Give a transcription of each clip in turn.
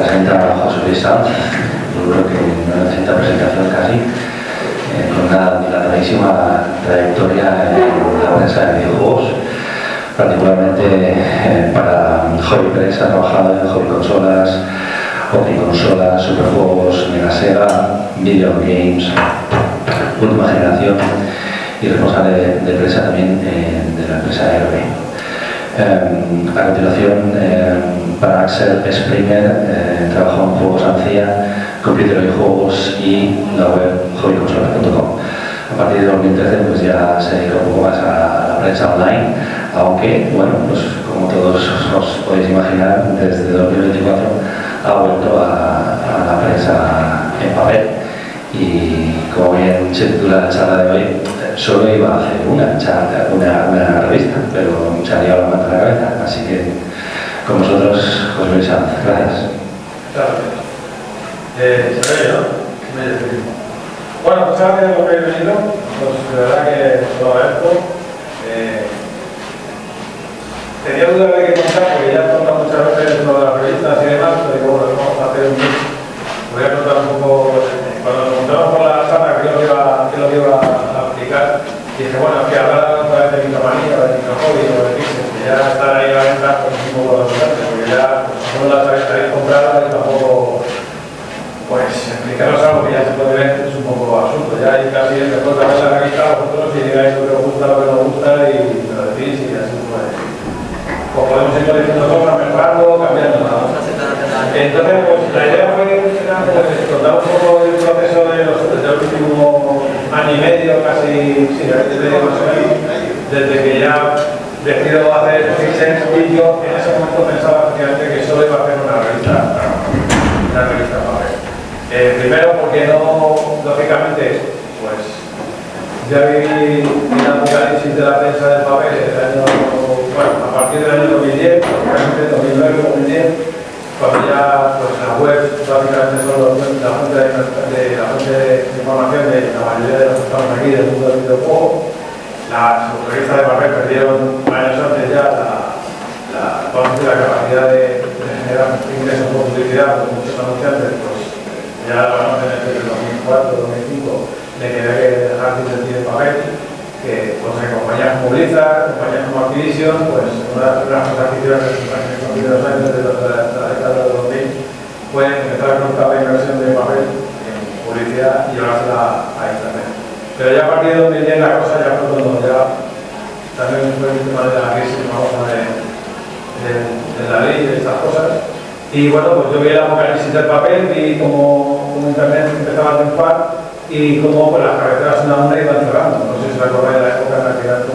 presenta José Luis Sanz, yo creo que no necesita presentación casi, con una dilatadísima trayectoria en la prensa de videojuegos, particularmente para Hobby Press. Ha trabajado en hobby consolas, Opticonsolas, Superjuegos, Mega Sega, Video Games, última generación, y responsable de prensa también de la empresa Aerobe. A continuación, para Axel Springer, trabajó en Juegos Ancilla, Computer y Juegos y la web hobbyconsolas.com. A partir de 2013 pues ya se dedicó un poco más a la prensa online, aunque, bueno, pues como todos os podéis imaginar, desde 2024 ha vuelto a la prensa en papel. Y como bien se titula la charla de hoy, solo iba a hacer una revista, pero se ha liado la manta a la cabeza, así que con vosotros, José Luis Sanz. Gracias. Bueno, muchas gracias por haber venido, pues de verdad que os lo agradezco. Tenía dudas de qué contar, porque ya he contado muchas veces lo de las revistas y demás, pero digo, bueno, vamos a hacer un mix. Voy a contar un poco, cuando nos montamos con la charla, que lo iba a explicar, y dije, bueno, que hablar otra vez de micromanía, de microhobby o de pixels, que ya estar ahí a la venta, pues es un poco redundante, porque ya no las habéis comprado y tampoco, pues explicaros algo que ya se puede ver es un poco absurdo. Ya hay casi después de ver la revista vosotros y digáis lo que os gusta, lo que no os gusta y me lo decís y así pues podemos ir diciendo cosas, mejorando, cambiando nada. Entonces, pues la idea fue contar un poco el proceso del último año y medio, casi, sí, desde que ya decido hacer Pixels, y yo en ese momento pensaba efectivamente que solo iba a hacer una revista para ver. Primero porque no, lógicamente, pues ya viví el apocalipsis de la prensa del papel a partir del año 2010, prácticamente 2009-2010, cuando ya pues, las webs básicamente son la fuente de información de la mayoría de los que estamos aquí del mundo del videojuego. Las revistas de papel perdieron años antes ya la capacidad de generar ingresos por publicidad, con muchos anunciantes, pues ya lo conocen desde el 2004-2005, de que hay que dejar de invertir en papel, que pues en compañías como Blizzard, compañías como Activision, pues una de las cosas que hicieron en los primeros años de la década de 2000 fue empezar a cortar la inversión de papel en publicidad y llevársela a internet. Pero ya a partir de 2010 la cosa ya fue cuando ya también fue el tema de la crisis famosa de la ley y de estas cosas. Y bueno, pues yo vi el apocalipsis del papel, vi cómo internet empezaba a triunfar y cómo pues, las carreteras una a una iban cerrando. No sé si os acordáis de la época en la que eran no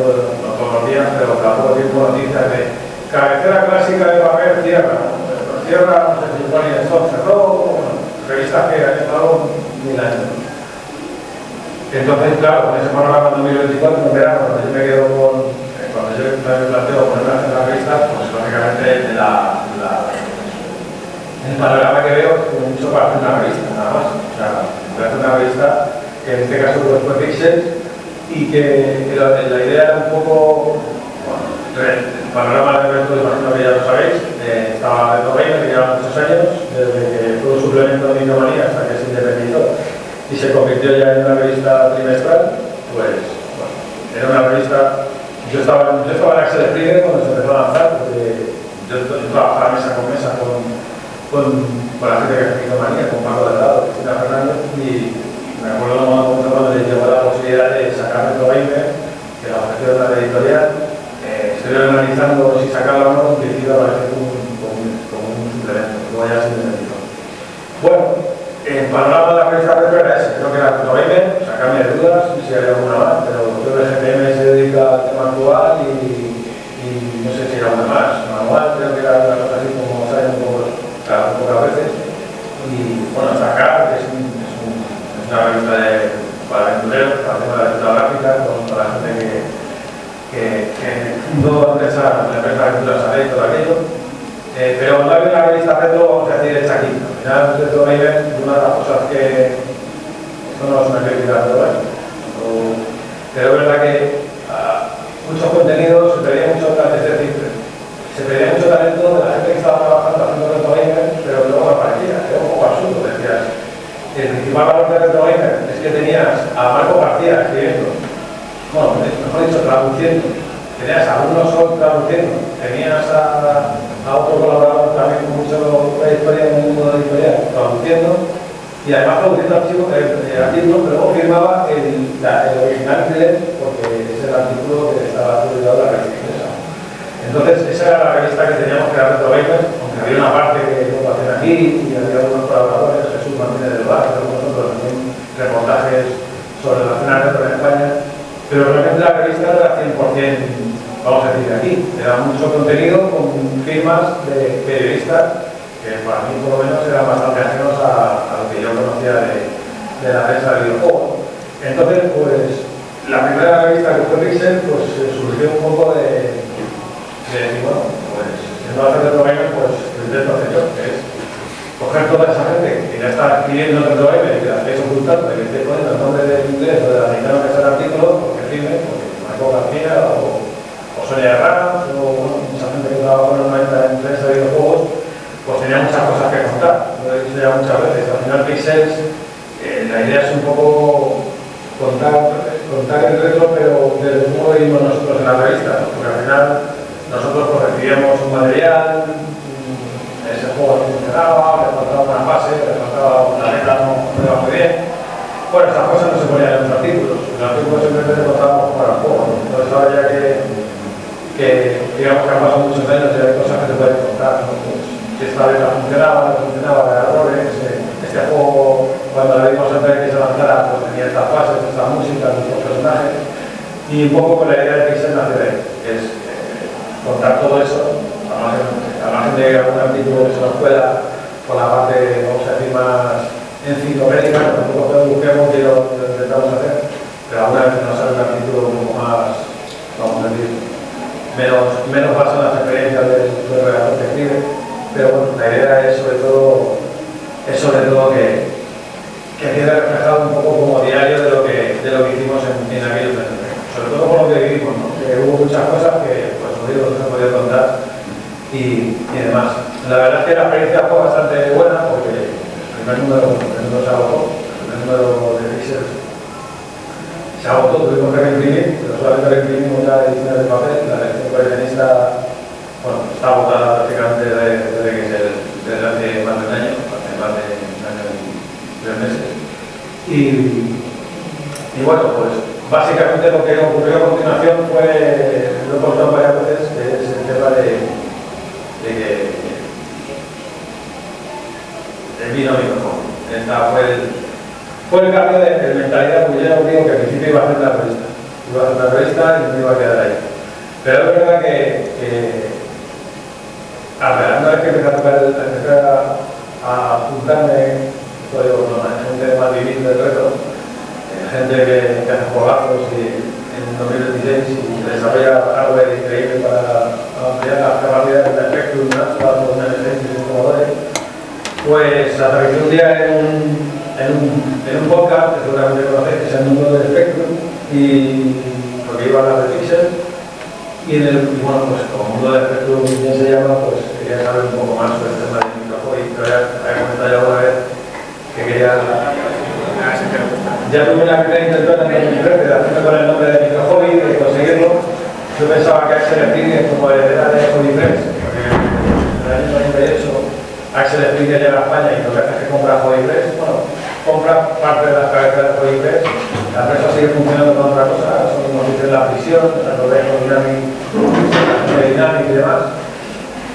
todos los días, pero cada poco tiempo noticias de carretera clásica de papel cierra, no sé si ponía esto, cerró, revistas que han estado 1000 años. Entonces, claro, con ese panorama 2024, en verano, cuando yo me quedo cuando yo me planteo ponerme a hacer la revista, pues lógicamente el panorama que veo es mucho para hacer una revista, nada más. O sea, voy a hacer una revista que en este caso pues, fue Pixels y que la idea era un poco, bueno, el panorama de evento, imagino que ya lo sabéis, estaba Retro Gamer, que lleva muchos años, desde que fue un suplemento de Micromanía hasta que se independizó y se convirtió ya en una revista trimestral. Pues, bueno, era una revista, yo estaba en Axel Springer cuando se empezó a lanzar, porque yo trabajaba mesa con la gente que hace Micromanía, con Marco Delgado, Cristina Fernández, y me acuerdo de un momento cuando les llegó la posibilidad de sacar Retro Gamer, que la ofrecieron a la editorial. Estuvieron analizando si sacarla o no, y decidido aparecer como un suplemento, luego ya se independizó. Bueno, el panorama de la revista Retro era ese, creo que era Retro Gamer, sacarme de dudas, si hay alguna más, pero creo que el GPM se dedica al tema actual y no sé si era una más, manual, creo que era una cosa así como sale un poco pocas veces. Y bueno, sacar, que es una revista para aventureros, para hacer la lectura gráfica, para la gente que fundó la empresa Aventuras Array y todo aquello. Pero no hay una revista retro, vamos a decir, hecha aquí. Al final, Retro Gamer, una de las cosas que esto no es una crítica de hoy, pero es verdad que muchos contenidos se pedía mucho talento, se pedía mucho talento de la gente que estaba trabajando haciendo Retro Gamer, pero luego no aparecía. que tenías a Marco García escribiendo, bueno, mejor dicho, traduciendo, tenías a Bruno Sol traduciendo, tenías a otro colaborador también con mucha trayectoria en el mundo de la editorial traduciendo, y además traduciendo artículos, pero luego firmaba el original inglés, porque ese era el artículo que estaba publicado en la revista inglesa. Entonces, esa era la revista que teníamos que era Retro Gamer, aunque había una parte que lo hacían aquí, y había algunos colaboradores, Jesús Martínez del Bar, nosotros también reportajes sobre la escena retro en España, pero realmente la revista no era 100%, vamos a decir, de aquí. Era mucho contenido con firmas de periodistas que para mí por lo menos eran bastante ajenos a lo que yo conocía de la prensa del videojuego. Entonces, pues, la primera revista que fue Pixel, pues surgió un poco de decir, bueno, pues, siendo hacer Retro Gamer, pues, lo intento hacer yo, que es coger toda esa gente que ya está escribiendo Retro Gamer y que la estáis ocultando, que estáis poniendo el nombre del inglés o del americano que está el artículo, porque firme, porque Marco García o Sonia Herrera, o mucha gente que trabaja normalmente en prensa de videojuegos, pues tenía muchas cosas que contar. Lo he dicho ya muchas veces. Al final, Pixels, la idea es un poco contar el retro, pero desde cómo lo vimos nosotros en la revista, porque al final nosotros pues, recibíamos un material, ese juego no funcionaba, le faltaba una fase, le faltaba una letra, no iba muy bien. Bueno, estas cosas no se ponían en los artículos. En los artículos simplemente contábamos para el juego. Entonces ahora ya que digamos que han pasado muchos años y hay cosas que se pueden contar, ¿no? Pues, si esta letra funcionaba, no funcionaba, era errores, este juego cuando le dimos antes de que se lanzara pues tenía estas fases, estas músicas, estos personajes, y un poco con la idea de Pixel nace de ahí, que es contar todo eso, al margen de algún artículo que se nos pueda, con la parte, vamos a decir, más enciclopédica, tampoco todos busquemos que lo intentamos hacer, pero alguna vez nos sale un artículo un poco más, vamos a decir, menos basado en las experiencias del redactor que escribe, pero bueno, la idea es sobre todo que quede reflejado un poco como diario de lo que hicimos en aquellos años, sobre todo por lo que vivimos, ¿no? Que hubo muchas cosas que, pues os digo, no se podía contar y demás. La verdad es que la experiencia fue bastante buena porque el primer número se agotó, el primer número de Pixel se agotó, tuvimos que reimprimir, pero solamente reimprimimos la edición de papel, la edición coleccionista, bueno, está agotada prácticamente desde hace más de un año, hace más de un año y 3 meses. Y bueno, pues básicamente lo que ocurrió a continuación fue, lo he contado varias veces, que es el tema de que el vino micrófono. Esta fue el cambio de mentalidad, porque yo ya os digo que al principio iba a hacer una revista. Iba a hacer una revista y me iba a quedar ahí. Pero es verdad que una vez que empecé a juntarme, con gente más vivir del reto, gente que hace juegazos en 2016 y desarrolla hardware increíble para ampliar las capacidades del Spectrum, para los M6 y sus jugadores, pues aterricé un día en un podcast que seguramente conocéis, que es el mundo del Spectrum, porque iba a hablar de Pixel. Y bueno, pues como mundo del Spectrum bien se llama, pues quería saber un poco más sobre el tema del micrófono y había comentado ya alguna vez que quería... Ya tuve una primera intención en 2013 de hacerme con el nombre de Microhobby, de conseguirlo. Yo pensaba que Axel Springer, como heredera de Hobby Press, porque en el año 98 Axel Springer llega a España y lo que hace es que compra Hobby Press. Bueno, compra parte de las cabezas de Hobby Press. La empresa sigue funcionando con otra cosa, son como dice la prisión, tanto de Dynamic y demás.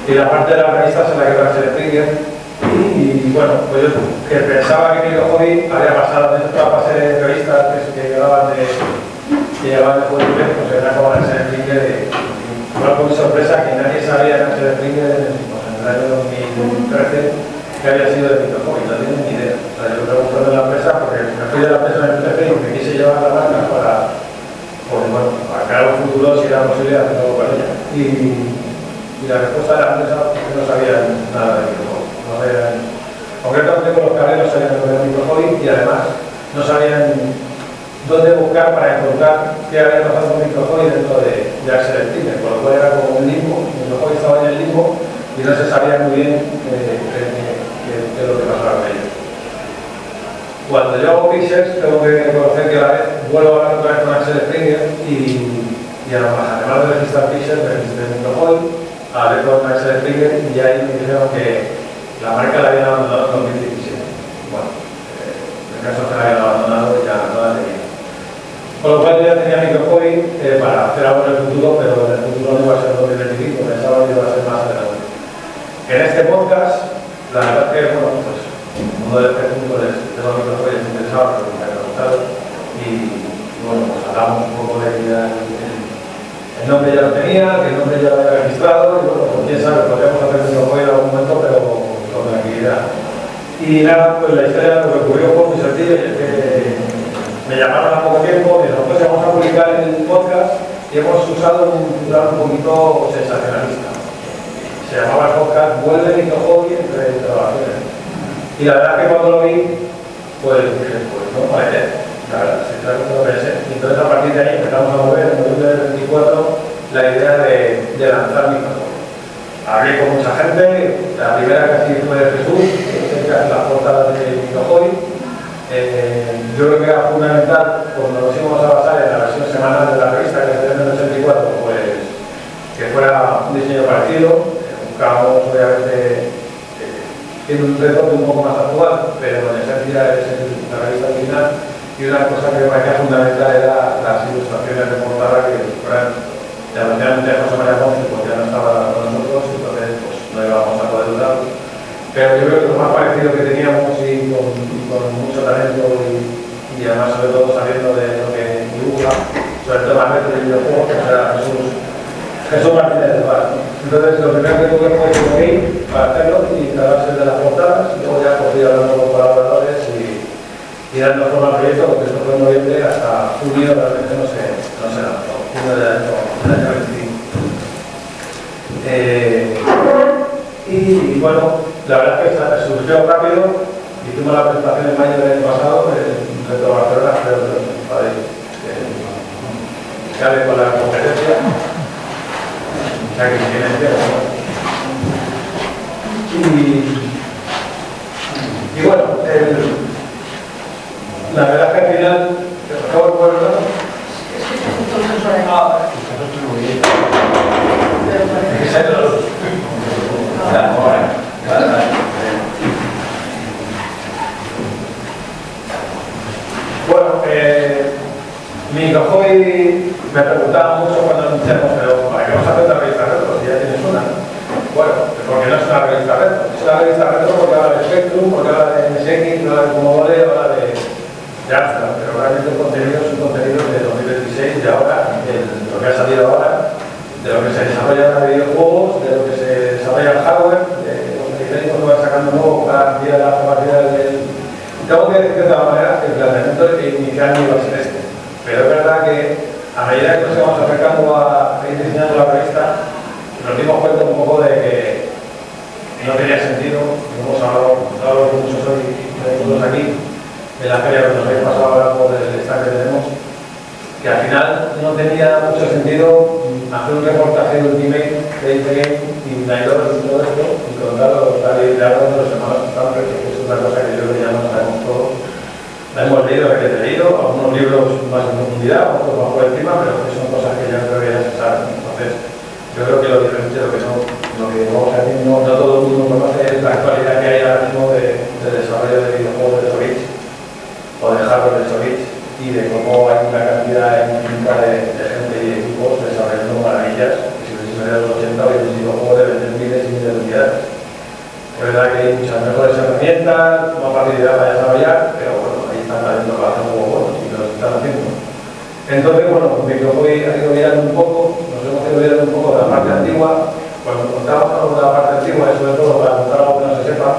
Y la parte de las revistas en la que va a ser Springer. Y bueno, pues yo que pensaba que Microhobby había pasado de esta fase de revistas que llegaban de Hobby Press, pues era como la ser Springer. Igual con mi sorpresa que nadie sabía que ser Springer pues en el año 2013 que había sido de Microhobby, no tenía ni idea. O sea, yo pregunté de la empresa porque me fui de la empresa en el 2013 y me quise llevar la marca para crear un futuro si era posible hacer algo con ella. Y la respuesta de la empresa es que no sabían nada de Microhobby. No sabían, concretamente con los carreros sabían lo que era Microhobby y además no sabían dónde buscar para encontrar qué había pasado con Microhobby dentro de Axel Springer, por lo cual era como un limbo. Microhobby estaba en el limbo y no se sabía muy bien qué es lo que pasaba con ellos. cuando yo hago pixels tengo que reconocer que a la vez vuelvo a hablar otra vez con Axel Springer y además de registrar pixels, registré el microfono, hablé con Axel Springer y ahí me dijeron que la marca la habían abandonado en 2017. Bueno, en el caso que la habían abandonado ya no la tenía. Con lo cual yo ya tenía microfono para hacer algo en el futuro, pero en el futuro no iba a ser 2025, pensaba que iba a ser más adelante. En este podcast, la verdad que, bueno, pues uno de los puntos de los micrófonos es interesado, porque me ha gustado, y bueno, pues hablamos un poco de que el nombre ya lo tenía, que el nombre ya lo había registrado, y bueno, pues quién sabe, podríamos hacer un micrófono en algún momento, pero con tranquilidad. Y nada, pues la historia lo que ocurrió fue muy sencillo, y es que me llamaron a poco tiempo y nosotros vamos a publicar el podcast y hemos usado un titular un poquito sensacionalista. Se llamaba el podcast Vuelve Nico Hobby entre interrogaciones. Y la verdad que cuando lo vi, pues dije, pues no parece, la verdad, sinceramente no pensé. Y entonces a partir de ahí empezamos a mover en noviembre del 24 la idea de lanzar Nico Hobby. Hablé con mucha gente, la primera casi fue Jesús, que hace las portadas de Nico Hobby. Yo creo que era fundamental, cuando nos íbamos a basar en la versión semanal de la revista que se en el 84, pues que fuera un diseño parecido. Buscábamos, obviamente, tiene un retoque un poco más actual, pero en esencia es la revista original. Y una cosa que me parecía fundamental era las ilustraciones de portada que fueran, desgraciadamente José María Ponce pues ya no estaba con nosotros, entonces pues no íbamos a poder usarlo. Pero yo creo que lo más parecido que teníamos y con mucho talento y además sobre todo sabiendo de lo que dibuja, sobre todo más veces de videojuegos, que era Jesús Martínez de Paz. Entonces lo primero que tuve fue ir para hacerlo y encargarse de las portadas, y luego ya pues ir hablando con colaboradores y dando forma al proyecto, porque esto fue en noviembre hasta junio realmente no se lanzó, junio del año 25. Y bueno, la verdad es que surgió rápido. Hicimos la presentación en mayo del año pasado en Reto Barcelona, creo que sale con la competencia. O sea que tiene tiempo. Y bueno, la verdad es que al final, acabo de poner ¿no? Bueno, Nico Hobby me preguntaba mucho cuando anunciamos, pero ¿para qué vamos a hacer una revista retro? Si ya tienes una. Bueno, porque no es una revista retro. Es una revista retro porque habla de Spectrum, porque habla de MSX, habla de Commodore, habla de Amstrad, pero realmente el contenido es un contenido de 2026, de ahora, de lo que ha salido ahora, de lo que se desarrolla en videojuegos, de lo que se desarrolla en hardware, de los mecánicos que van sacando nuevo cada día las capacidades del... Tengo que decir de todas maneras que el planteamiento inicial no iba a ser este, pero es verdad que a medida que nos íbamos acercando a ir diseñando la revista, nos dimos cuenta un poco de que no tenía sentido, hemos hablado con muchos hoy todos aquí, en la feria que nos habéis pasado ahora por el stand que tenemos, que al final no tenía mucho sentido hacer un reportaje de Ultimate, de Game y Nailor y todo esto, y contarlo tal y de algo de los hermanos Stamper, que es una cosa que yo creo que ya no sabemos todos. La hemos leído, que he leído, algunos libros más en profundidad, otros más por encima, pero que son cosas que ya creo que ya se saben. Entonces, yo creo que lo diferente de lo que vamos a decir, no todo el mundo conoce es la actualidad que hay ahora mismo de desarrollo de videojuegos de Switch o de hardware de Switch y de cómo hay una cantidad infinita de gente y equipos desarrollando maravillas que si hubiesen en los 80 hubiesen sido juegos de vender miles y miles de unidades. Es verdad que hay muchas mejores herramientas, más facilidad para desarrollar, pero bueno, ahí están haciendo para hacer juegos buenos y los están haciendo. Entonces, bueno, Microhobby ha ido mirando un poco, nos hemos ido mirando un poco de la parte antigua. Cuando contamos algo de la parte antigua, y sobre todo para contar algo que no se sepa,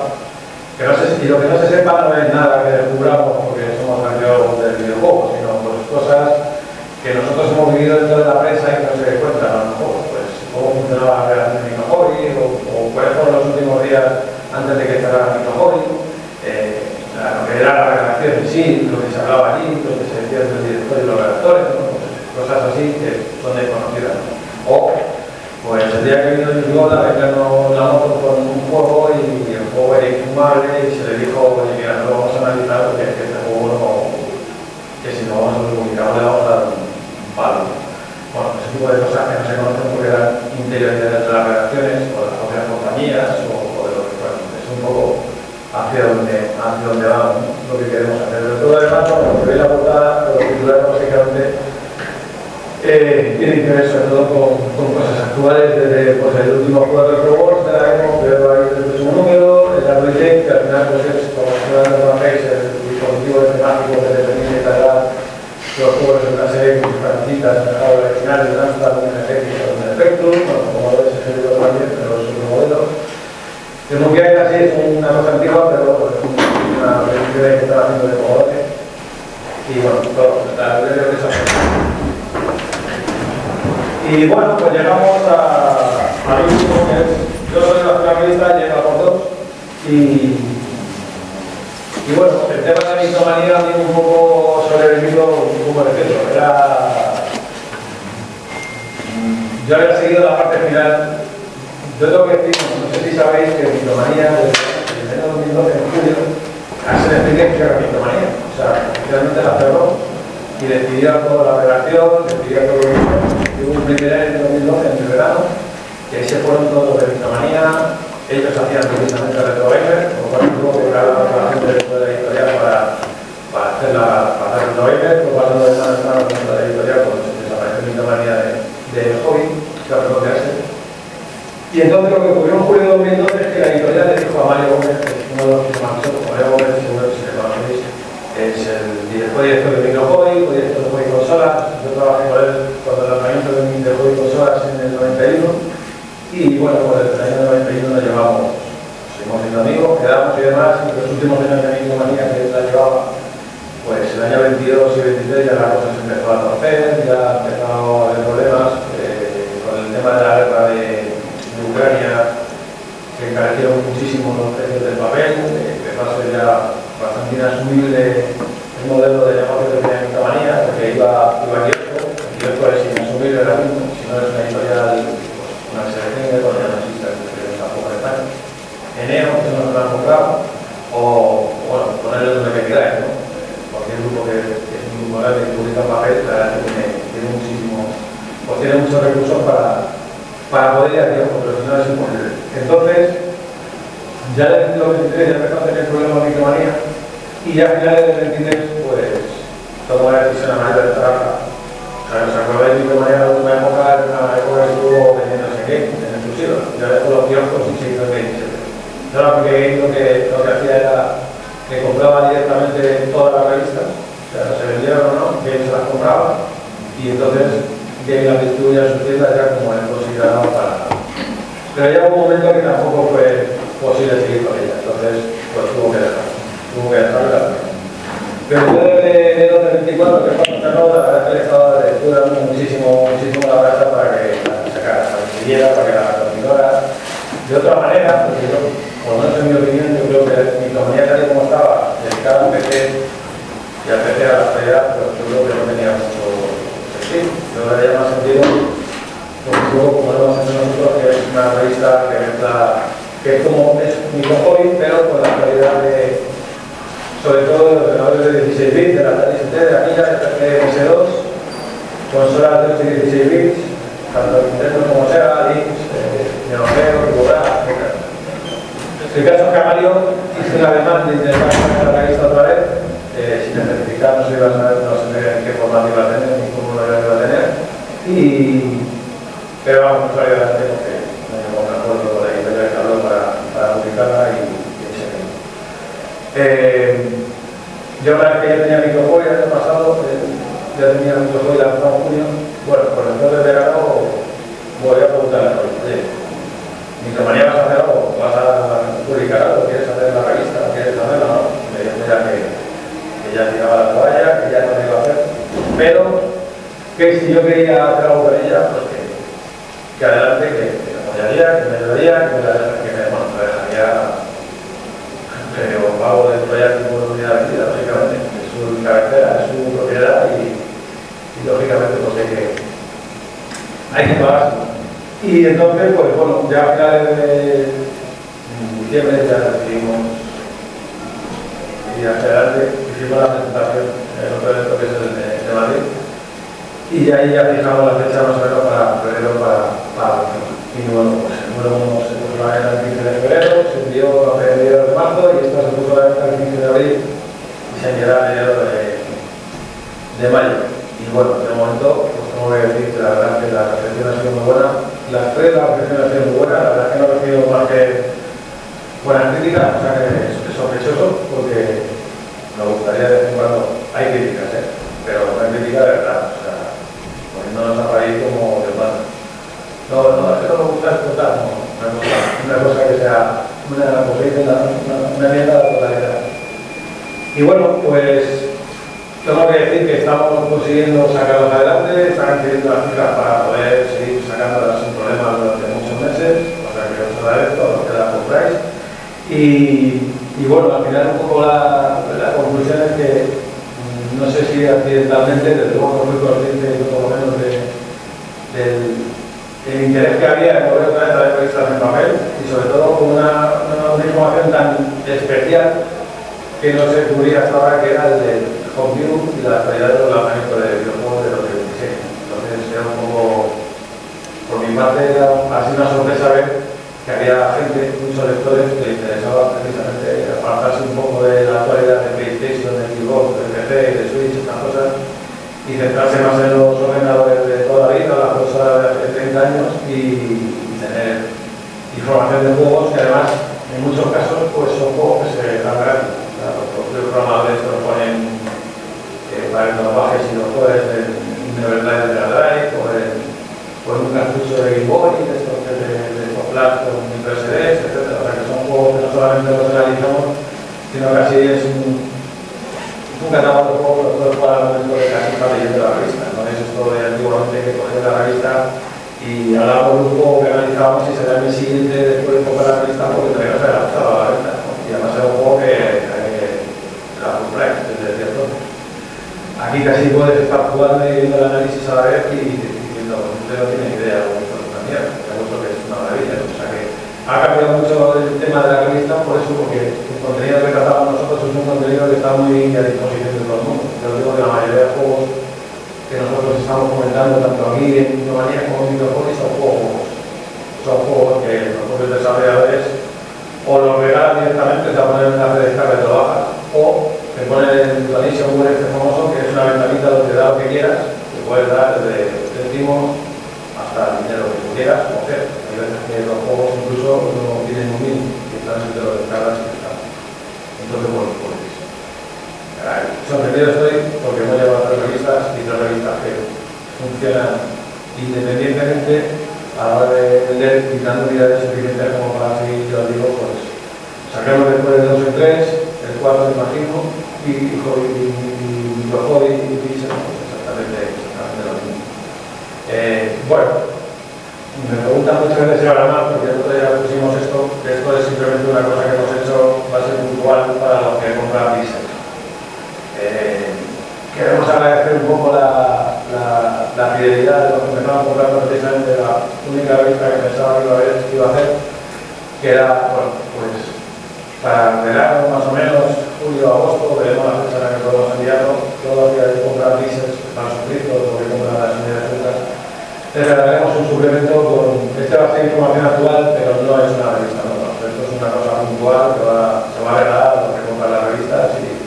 y lo que no se sepa no es nada que descubramos porque somos arqueólogos del videojuego, sino pues cosas que nosotros hemos vivido dentro de la prensa y que no se cuentan a lo mejor, pues cómo funcionaba la relación de Microhobby o cuáles fueron los últimos días antes de que cerrara Microhobby, lo que era la redacción en sí, lo que se hablaba allí, lo que se decía entre el director y los redactores, ¿no? Pues, cosas así que son desconocidas. O pues el día que vino Yugola arreglando la moto con un juego y el juego era infumable y se le dijo, oye, mira, no lo vamos a analizar porque es que este juego interioridad de las redacciones o de las propias compañías o de lo que fuera. Es un poco hacia donde vamos, ¿no? Lo que queremos hacer. Pero todo lo demás, cuando veis la portada, los titulares básicamente tienen que ver sobre todo con cosas actuales, desde pues, el último juego de Pro Wars de la demo, pero ahí el próximo número, el Android, que al final pues, es como si no conocéis el dispositivo temático de dependiente de cargar los juegos de una serie con citas en el juego original, de Amstrad, un FX o un Spectrum, bueno, como veis es el también, pero es otro modelo. El Mundial así es una cosa antigua, pero es una versión que están haciendo de Comodote. Y bueno, todo, la verdad que eso. Y bueno, pues llegamos al último que es, yo soy la revista, llega por dos. Y bueno, el tema de la mitomanía tiene un poco sobrevivido un poco de peso. Yo había seguido la parte final. Yo tengo que decir, no sé si sabéis que mitomanía, desde el año 2012, en julio, se decidía que era mitomanía. O sea, oficialmente la cerró y decidieron toda la redacción, decidieron todo lo que hubo un primer año en 2012, en el verano, que ahí se fueron todos de mitomanía. Ellos hacían precisamente Retro Gamer, por lo cual tuvo que hablar con la gente de la editorial para hacer Retro Gamer, por pasando de mano en mano con la editorial, pues desapareció mitomanía del hobby, que a pronunciarse. Y entonces lo que ocurrió en julio de 2012 es que la editorial le dijo a Mario Gómez, uno de los que más Mario Gómez, seguro que se le conocéis, es el director de Microhobby, director de Hobby Consolas. Yo trabajé con él cuando el lanzamiento de Hobby Consolas en el 91. Y bueno, pues desde el año 91 nos llevamos, seguimos siendo amigos, quedamos y demás, y los últimos años de mitomanía que la llevaba, pues el año 22 y 23 ya la cosa se empezó a torcer, ya empezó a haber problemas con el tema de la guerra de Ucrania, que encarecieron muchísimo los precios del papel, empezó a ser ya bastante inasumible el modelo de negocio que tenía mitomanía, porque iba quieto, el kiosco es inasumible ahora mismo, si no es una editorial, una selección de cosas no existe, que tampoco en España. Eneo, que no se lo han comprado, o bueno, ponerlo donde me queráis, ¿no? Cualquier grupo que es un grupo grande que publica papel, la verdad que tiene muchísimo, pues tiene muchos recursos para poder ir a tiempo, pero si no es imposible. Entonces, ya desde el 23 ya empezó a tener problemas de mitomanía, y ya a finales del 23, pues, tomó la decisión a manera de trabajar. ¿Os acordáis de mitomanía en alguna época? Era una época que estuvo vendiéndose game en exclusiva. Ya dejó los kioscos y se hizo el 27. Claro, porque lo que hacía era que compraba directamente todas las revistas, o sea, se vendieron o no, Game se las compraba, y entonces Game las distribuía en sus tiendas ya como el considerado para. Pero ya hubo un momento que tampoco fue posible seguir con ella, entonces pues tuvo que dejarla. Pero yo desde enero del 24, que fue la nota, la verdad que le estaba dando muchísimo la brasa para que la sacara, para que siguiera, para que la continuara. De otra manera, porque yo, por lo menos en mi opinión, yo creo que mitomanía tal y como estaba, dedicada al PC y al PC a la actualidad, pues yo creo que no tenía mucho sentido. Yo le daría más sentido, pues un poco como lo hemos hecho nosotros, que es una revista que es como es microhobby, pero con la calidad de, sobre todo de los ordenadores de 16 bits, de la Atari ST, de Amiga, de PS2, consolas de 8 y 16 bits, tanto Nintendo como Sega, Lynx, Neo Geo, Cubra, etc. El caso es que a Mario hizo un ademán de intentar sacar la revista otra vez, sin especificar, no se iba a saber, no sé en qué formato iba a tener, ni cómo lo iba a tener, pero vamos, no salió adelante porque no llegó a un acuerdo con la editorial que habló para publicarla y se quedó. Yo la vez que ya tenía microhobby el año pasado, ya tenía microhobby lanzado en junio, bueno, pues entonces de verano voy a preguntarle, oye, mitomanía vas a hacer algo, vas a publicar algo, quieres hacer la revista, quieres hacerla, no, me dijo ya que ya tiraba la toalla, que ya no lo iba a hacer, pero que si yo quería hacer algo con ella, pues que adelante, que me apoyaría, que me ayudaría, que me dejaría pero pago de proyecto por unidad vendida, lógicamente, es su cabecera, es su propiedad y lógicamente pues hay que pagar. Y entonces, pues bueno, ya a finales de diciembre ya decidimos y hacia adelante hicimos la presentación en otro evento que es el de Madrid y ahí ya fijamos la fecha más o menos para febrero para Y bueno, pues el número 1 se puso a la venta el 15 de febrero, se envió a mediados de marzo y esta se puso a la venta el 15 de abril y se enviará a mediados de mayo. Y bueno, de momento, pues tengo que decir que la verdad que la recepción ha sido muy buena. Las tres, la recepción ha sido muy buena, la verdad que no he recibido más que buenas críticas, o sea que es sospechoso porque me gustaría de vez en cuando, hay críticas, pero una crítica de verdad, o sea, poniéndonos a país como de mano. No, es que no me gusta explotar, no, una cosa que sea una enmienda a la totalidad. Y bueno, pues tengo que decir que estamos consiguiendo sacarlos adelante, están adquiriendo las cifras para poder seguir sacándolas sin problemas durante muchos meses, o sea que os agradezco a los que las compráis. Y bueno, al final un poco la conclusión es que no sé si accidentalmente, desde luego no fui consciente yo por lo menos del interés que había en volver otra vez a ver revistas en papel y sobre todo con una información tan especial que no se cubría hasta ahora, que era el del home view y la actualidad de los lanzamientos de videojuegos de 2016. Entonces era un poco, por mi parte, era así una sorpresa ver que había gente, muchos lectores, que le interesaba precisamente apartarse un poco de la actualidad de PlayStation, de Xbox, de PC, de Switch, estas cosas, y centrarse más en los ordenadores de toda la vida, las cosas de hace 30 años, y tener información de juegos que además, en muchos casos, pues son juegos que se dan gratis. Los propios programadores te lo ponen para que lo bajes y lo juegues en Neverland de la Drive, o en un cartucho de Game Boy, de estos Flash con micro SDs, etc. O sea que son juegos que no solamente los analizamos, sino que así es un catálogo de juegos que puedes jugar al momento de casi estar leyendo la revista. No es esto de antiguamente que cogías la revista y hablábamos de un juego que analizábamos y será el siguiente después de coger la revista porque todavía no se ha adaptado a la venta, ¿no? Y además era un juego que la compráis desde cierto. Aquí casi puedes estar jugando y viendo el análisis a la vez y diciendo, usted no tiene idea de lo que es una mierda, que es una maravilla. O sea que ha cambiado mucho el tema de la revista por eso, porque el contenido que tratamos nosotros es un contenido que está muy a disposición de todo el mundo. Yo digo que la mayoría de juegos que nosotros estamos comentando, tanto aquí en Indomanía como en Videopolis, son juegos que los propios desarrolladores o los regalan directamente, te ponen en la red de descarga y te lo bajas, o te ponen el Donation Web este famoso, que es una ventanita donde te da lo que quieras, te puedes dar desde céntimos hasta el dinero que tú quieras o hacer. Hay veces que los juegos incluso no tienen un mínimo, y están entre los descargas y están. Entonces, bueno, pues sorprendido estoy porque hemos llevado 3 revistas y 3 revistas que funcionan independientemente a la hora de vender, quitando unidades suficientes como para seguir, yo os digo, pues saquemos después de 2 en 3, el 4 me imagino, y Microhobby y Pixel, pues exactamente lo mismo. Bueno, me preguntan muchas veces si habrá más, porque el otro día pusimos esto, que esto es simplemente una cosa que hemos hecho, va a ser puntual para los que compran Pixel. Queremos agradecer un poco la fidelidad de los que empezaron comprando precisamente la única revista que pensaba que iba a hacer, que era, bueno, pues para verano más o menos, julio, agosto, veremos la fecha en la que podemos enviarlo. Todos los días de comprar píxeles que están suscritos o que compran las unidades juntas, les regalaremos un suplemento con, este va a ser información actual, pero no es una revista nueva. Esto es una cosa puntual que se va a regalar a los que compran las revistas y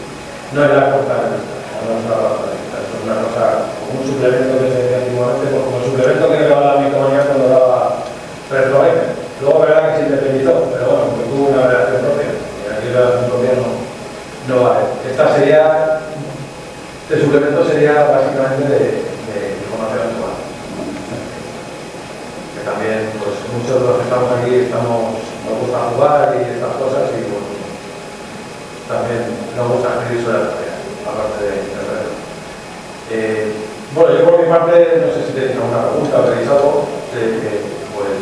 no es la corta revista. No es una cosa, esto es una cosa, como un suplemento que se decía antiguamente, pues como el suplemento que regalaba mi compañía cuando daba Retro Gamer. Luego, verdad que se independizó, pero bueno, porque tuvo una redacción propia, y aquí la redacción propia no vale. Esta sería, este suplemento sería básicamente de información actual. Que también, pues muchos de los que estamos aquí nos gusta jugar y estas cosas, y bueno, también nos gusta escribir sobre la tarea, aparte de internet. Bueno, yo por mi parte, no sé si tenéis alguna pregunta o tenéis algo, pues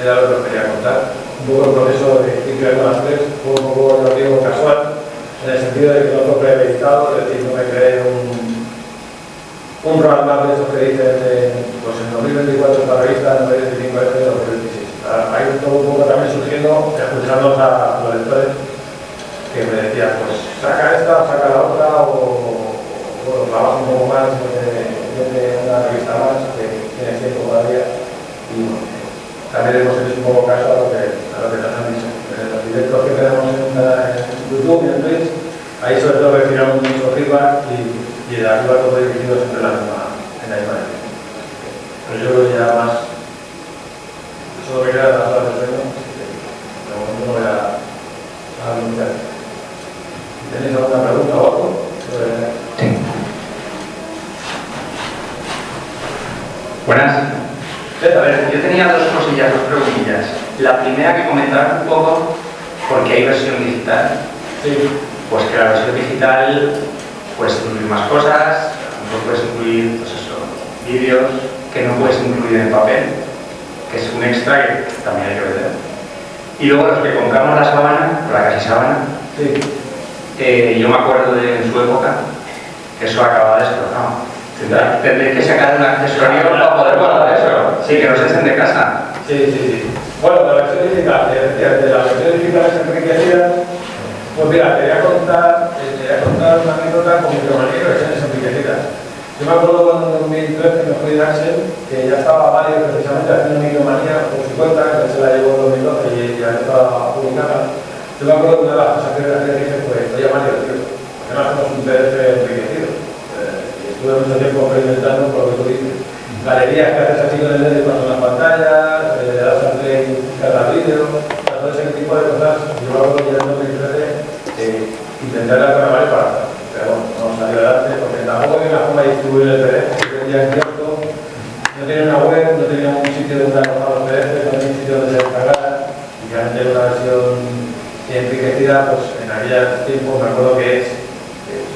era lo que os quería contar. Un poco el proceso de ir con las 3 fue un poco, lo digo, casual, en el sentido de que no fue premeditado, es decir, no me creé un roadmap de esos que dicen, pues en 2024 esta revista, en 2025 este, en 2026. Hay todo un poco también surgiendo, escuchando a los lectores que me decían, pues saca esta, saca la otra, o trabaja un poco más, de una revista más, que tiene tiempo todavía, y bueno, también hemos hecho un poco caso a lo que nos han dicho. Los directos que tenemos en YouTube y en Twitch, ahí sobre todo recibimos mucho feedback y el arriba todo dirigido siempre en la misma dirección. Pero yo creo que ya más, solo me queda las horas de sueño, de momento no voy a anunciar. ¿Tenéis alguna pregunta o algo? Sí. Buenas. A ver, yo tenía dos cosillas, dos preguntillas. La primera que comentar un poco, porque hay versión digital. Sí. Pues que la versión digital puedes incluir más cosas, a lo mejor puedes incluir, pues eso, vídeos que no puedes incluir en papel, que es un extra que también hay que vender. Y luego los que compramos la sábana, la casi sábana, Sí. Yo me acuerdo de en su época que eso acababa destrozado. Tendréis que sacar un accesorio para poder guardar eso. Sí, que nos echen de casa. Sí. Bueno, la versión digital, de la versión digital es enriquecida. Pues mira, te voy a contar una anécdota con micromanía y versiones enriquecidas. Yo me acuerdo cuando en 2013 me fui de Axel, que ya estaba Mario precisamente haciendo micromanía por su cuenta, que se la llevó en 2012 y ya estaba publicada. Yo me acuerdo que una de las cosas que dije fue, oye Mario, tío, ¿por qué no hacemos un PDF enriquecido? Y estuve mucho tiempo experimentando por lo que tú dices. Galerías que haces así con el dedo y pasan las pantallas, le das al play y cargas vídeo, todo ese tipo de cosas. Yo me acuerdo que ya en 2013 intenté hablar con Mario para hacer, pero bueno, no salió adelante porque tampoco hay una forma de distribuir el PDF, porque ya es cierto, no tenía una web, no tenía un sitio donde alojar los PDF, no tenía un sitio donde se descargara, y realmente era una versión enriquecida, pues en aquellos tiempos me acuerdo que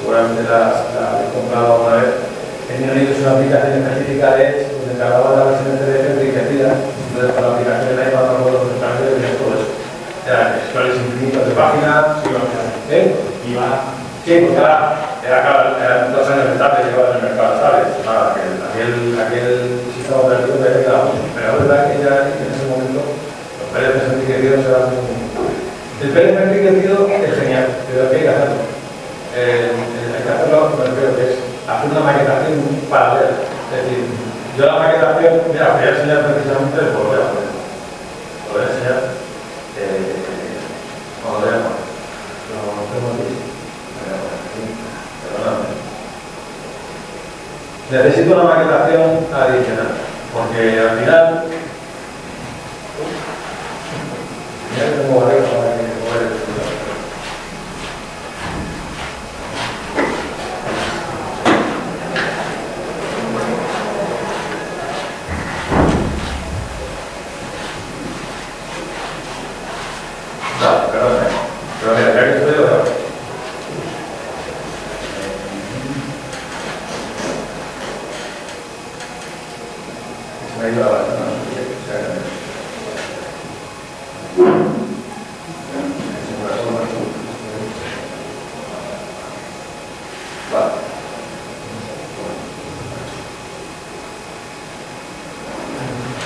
seguramente la habéis comprado alguna vez, tenía una aplicación específica de Edge donde cargaba la versión PDF enriquecida, entonces con la aplicación de iPad no puedo descargar y tenía todo eso. Eran scrolls infinitos de páginas, sí, pues eran 2 años de tarde llevados en el mercado, ¿sabes? Nada, aquel sistema operativo que había quedado, pero la verdad que ya en ese momento los PDFs enriquecidos eran muy... El PDF enriquecido es genial, pero hay que hacerlo. Hay que hacerlo, pero creo que es hacer una maquetación paralela. Es decir, yo la maquetación, mira, voy a enseñar precisamente el voy a poner. Lo voy a enseñar cuando lo veamos. Lo tengo aquí. Perdóname. Necesito una maquetación adicional, porque al final... Ya tengo barriga para que poder estudiar. Perdón, pero mira, ya que estoy de verdad. Se me ha ido la base, no sé qué se haga.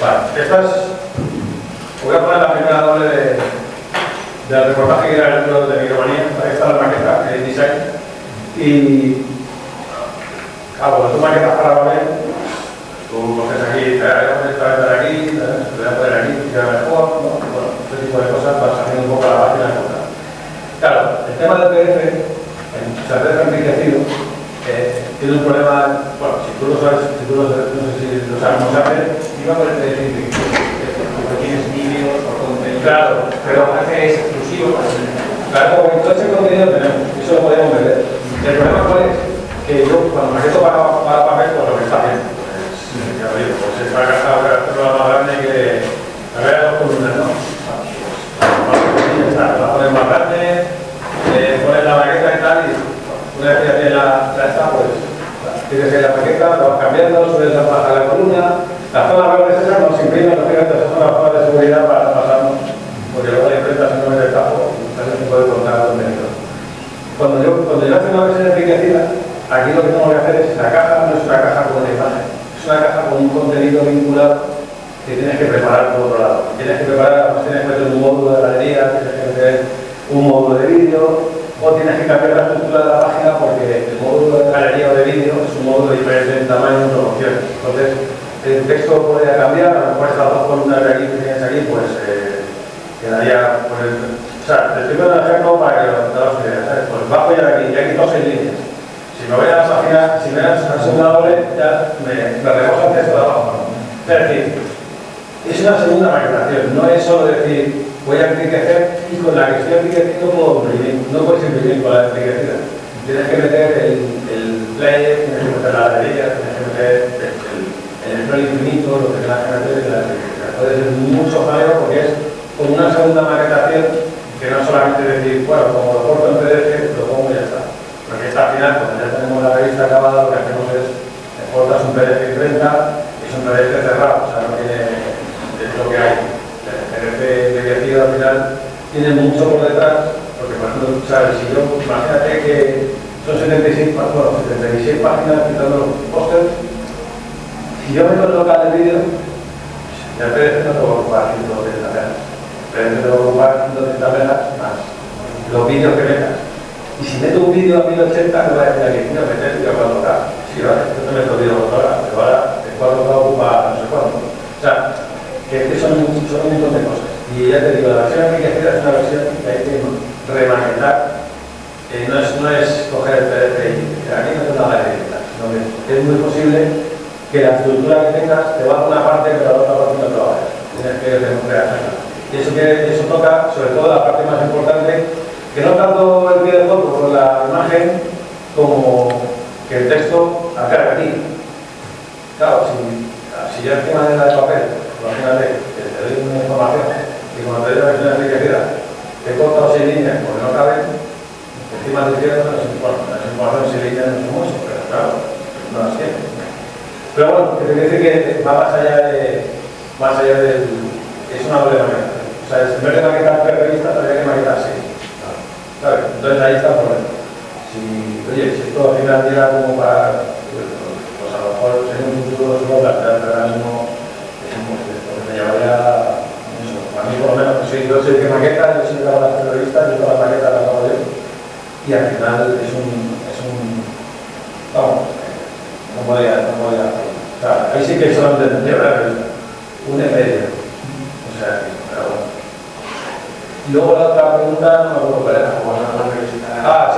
Vale, estas... Voy a poner la primera doble del reportaje que era el libro de micromanía. Ahí está la maqueta, el design. Y... Claro, cuando tú maquetas para papel, tú coges aquí, te voy a poner aquí, te voy a poner aquí, te queda mejor, ¿no? Bueno, este tipo de cosas vas haciendo un poco la página de contar. Claro, el tema del PDF, el PDF enriquecido, tiene un problema, bueno, si tú lo sabes, no sé si lo sabes cómo se hace, iba con el PDF enriquecido. Porque tienes vídeos o contenido. Claro, pero parece que es exclusivo para el... Claro, porque todo ese contenido tenemos, eso lo podemos vender. El problema cuál es, que yo cuando maqueto para papel, pues lo que está haciendo, pues ya lo digo, pues es para gastar más grande que a ver las columnas, ¿no? Pues ya está, la pones más grande, pones la maqueta y tal, y una vez que ya tienes la esta, pues tienes ahí la maqueta, la vas cambiando, subes la baja la columna, las zonas verdes esas no se imprimen, lógicamente esas son las zonas de seguridad para pasarnos, porque luego la imprenta simplemente el tapo, también se puede contar el contenido. Cuando yo hago una versión enriquecida, aquí lo que tengo que hacer es la caja, no es una caja con una imagen, es una caja con un contenido vinculado que tienes que preparar por otro lado. Tienes que preparar, pues tienes que meter un módulo de galería, tienes que meter un módulo de vídeo, o tienes que cambiar la estructura de la página porque el módulo de galería o de vídeo es un módulo diferente en tamaño y proporciones. Entonces, El texto podría cambiar, a lo mejor estas dos columnas de aquí que tienes aquí, pues quedaría, pues, o sea, te estoy poniendo un ejemplo para que te das ideas, ¿sabes? Pues bajo ya de aquí, ya quito 6 líneas. Si me voy a la página, si me das a segunda doble, ya me reposa el texto de abajo, ¿no? Es decir, es una segunda maquetación, no es solo decir, voy a enriquecer y con la que estoy enriqueciendo puedo imprimir, no puedes imprimir con la enriquecida. Tienes que meter el player, tienes que meter la galería, tienes que meter el plano infinito, lo que tengas que meter en la enriquecida. Puede ser mucho jaleo porque es como una segunda maquetación que no solamente decir, bueno, como lo corto en PDF, lo pongo y ya está. Porque esta al final, cuando ya tenemos la revista acabada, lo que hacemos es cortas un PDF imprenta y es un PDF cerrado, o sea, no tiene, es lo que hay. El PDF enriquecido al final tiene mucho por detrás, porque por ejemplo, ¿sabes? Si yo, imagínate que son 76 páginas quitando los pósters, si yo meto el local del vídeo, ya el PDF no te va a ocupar 130 megas, el PDF te va a ocupar 130 megas más los vídeos que metas. Y si meto un vídeo a 1080, me voy a decir aquí, mira, meter y a 4K. Sí, vale, yo te meto vídeo a 4K, pero ahora el 4K ocupa no sé cuánto. O sea, que son un montón de cosas. Y ya te digo, la versión enriquecida es una versión que hay que remaquetar. No es coger el PDF y aquí no es nada de editar, sino que es muy posible que la estructura que tengas te va a una parte, pero a la otra parte no te va a valer. Tienes que rehacerla. Y eso toca, sobre todo, la parte más importante, que no tanto el pie de foto con la imagen, como que el texto acabe aquí. Claro, si yo encima de la de papel, imagínate que te doy una información y cuando te doy la versión enriquecida te corta 6 líneas porque no caben, encima de izquierda las informaciones 6 líneas no son mucho, pero claro, no las tienes. Pero bueno, que te quiere decir que va más allá del... es una doble maqueta. O sea, en vez de maquetar 3 revistas, tendría que maquetar 6. ¿Sabes? Entonces ahí está el problema. Oye, si esto al final llega como para... pues a lo mejor en un futuro se va a plantear, pero ahora mismo es imposible. Porque me llevaría... eso, a mí por lo menos, yo soy el que maqueta, yo soy el que hago las revistas, yo todas las maquetas las hago yo. Y al final es un... vamos, no podía hacerlo. O sea, ahí sí que solamente tendría una revista. Un medio. O sea, pero bueno. Y luego la otra pregunta, no me acuerdo cuál era.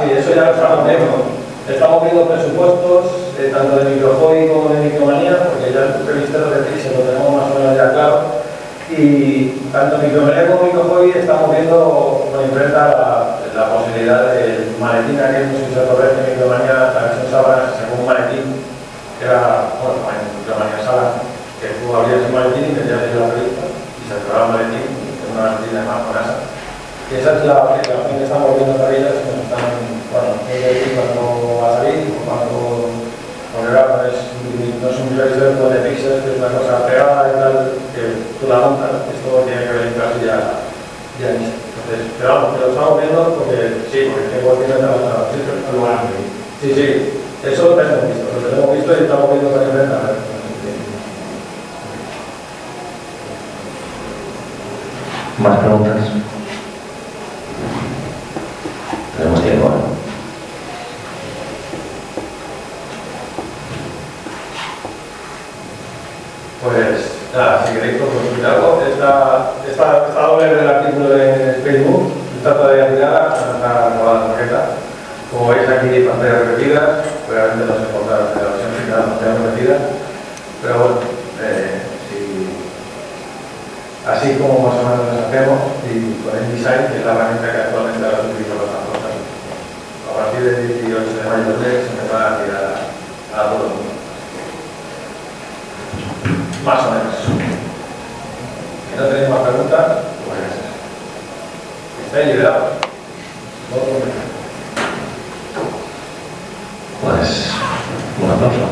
Sí, eso ya lo estamos viendo. Estamos viendo presupuestos, tanto de Microhobby como de Micromanía, porque ya el revisteros de Pixel lo tenemos más o menos ya claro. Y tanto Micromanía como Microhobby estamos viendo con imprenta la posibilidad del maletín aquel, no sé si se acuerda de Micromanía, la versión sábana, se sacó un maletín que era, bueno, Micromanía Sala, que tú abrías el maletín y metías en la revista y se cerraba el maletín en una revista más con esa. Y esa es la opción que estamos viendo para ellas, que nos están, bueno, no sé decir cuándo va a salir o cuándo, porque claro, no es un revisor de píxeles, que es una cosa pegada y tal, que tú la montas, esto tiene que venir casi ya listo. Entonces, pero vamos, que lo estamos viendo porque sí, porque tengo que tener la sí, eso lo tenemos visto y estamos viendo para inventar. ¿Más preguntas? Tenemos tiempo, ¿no? Pues nada, si queréis consultar algo, esta doble del artículo de Facebook está todavía tirada, no está acabada la maqueta. Como veis aquí, pantallas repetidas, realmente no se importa la versión final, pantallas repetidas, pero bueno, así como más o menos nos hacemos y con el design, que es la herramienta que actualmente ahora utilizo para las cosas. A partir del 18 de mayo se empezó a tirar a todo el mundo. Más o menos. Si no tenéis más preguntas, pues estáis liberados. Pues un aplauso.